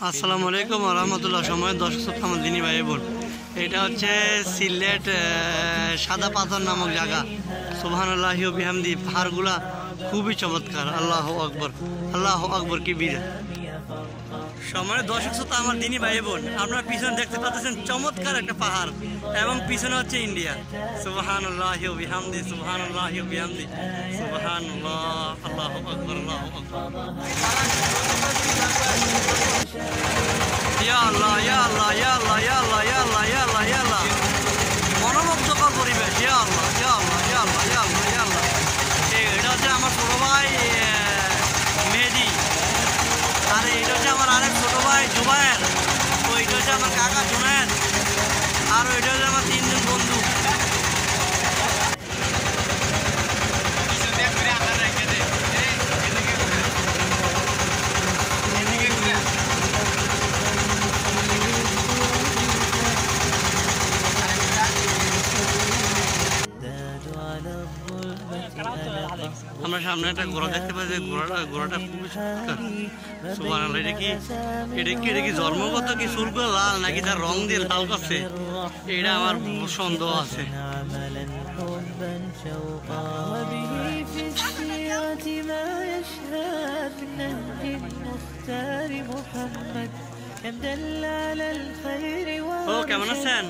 আসসালামু আলাইকুম ওয়া রাহমাতুল্লাহ। সময় দর্শক আমার দিনী ভাই বোন, এটা হচ্ছে সিলেট সাদা পাথর নামক জায়গা। সুবহানাল্লাহি ওয়া বিহামদি, পাহাড়গুলা খুবই চমৎকার। আল্লাহু আকবার, আল্লাহু আকবার কিবির। সময় দর্শক শ্রোতা আমার দিনী ভাই বোন, আপনারা পিছনে দেখতে পাচ্ছেন চমৎকার একটা পাহাড় এবং পিছনে হচ্ছে ইন্ডিয়া। সুবহানাল্লাহি ওয়া বিহামদি, সুবহানাল্লাহি ওয়া বিহামদি, সুবহানাল্লাহ, আল্লাহু আকবার, আল্লাহু আকবার। ইয়া আল্লাহ, ইয়া আল্লাহ, ইয়া আল্লাহ, ইয়া আল্লাহ, ইয়া আল্লাহ, ইয়া আল্লাহ, ইয়া আল্লাহ। মনোমুগ্ধকর পরিবেশ। ইয়া আল্লাহ, ইয়া আল্লাহ, ইয়া আল্লাহ, ইয়া আল্লাহ, ইয়া আল্লাহ। এটা হচ্ছে আমার ছোট ভাই মেহেদি, আর এটা হচ্ছে আমার আরেক ছোট ভাই জুবায়ের, তো এটা হচ্ছে আমার কাকা জুনায়েদ, আর ওইটা হচ্ছে আমার তিনজন বন্ধু। আমরা সামনে একটা ঘোড়া দেখতে পাচ্ছি, ঘোড়াটা খুবই চমৎকার। সুবহানাল্লাহ, এটা কি জন্মগত কি শুল্ক লাল নাকি তার রং দিয়ে লাল করছে, এটা আমার সন্দেহ আছে। ও কেমন আছেন?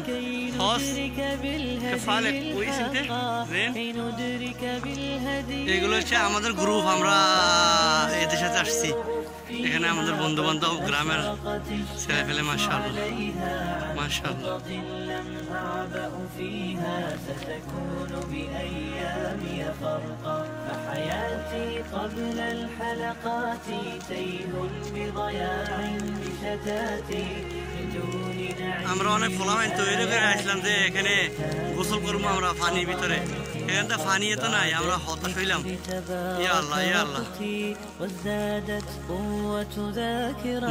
এগুলো হচ্ছে আমাদের গ্রুপ, আমরা এদের সাথে আসছি। এখানে আমাদের বন্ধু বান্ধব, গ্রামের ছেলে পেলে। মাশাআল্লাহ, মাশাআল্লাহ। আমরা অনেক ফলাফল তৈরি করে আসলাম যে এখানে গোসল করবো আমরা পানির ভিতরে। এখানে তো পানি এত নাই, আমরা হতাশ হইলাম। ইয়া আল্লাহ, ইয়া আল্লাহ,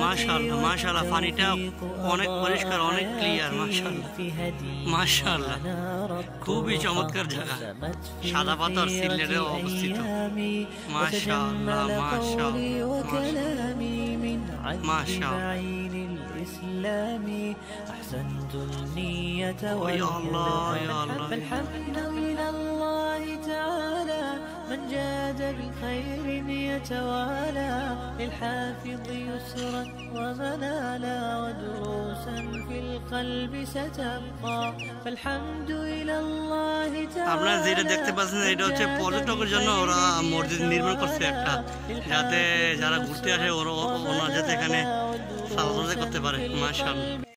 মাশাআল্লাহ, মাশাআল্লাহ। পানিটা অনেক পরিষ্কার, অনেক ক্লিয়ার। মাশাআল্লাহ, মাশাআল্লাহ, খুবই চমৎকার জায়গা। সাদা পাথর, সিলেটে অবস্থিত। মাশাআল্লাহ, মাশাআল্লাহ, মাশাআল্লাহ। أحسنت النية والهدى فالحمد إلى الله تعالى من جاد بالخير يتوالى للحافظ يسرا ومنالا ودروسا في القلب ستبقى فالحمد إلى الله تعالى। আপনারা যেটা দেখতে পাচ্ছেন এটা হচ্ছে পর্যটকের জন্য ওরা মসজিদ নির্মাণ করছে একটা, যাতে যারা ঘুরতে আসে ওরা যাতে এখানে সালাত করতে পারে। মাশাআল্লাহ।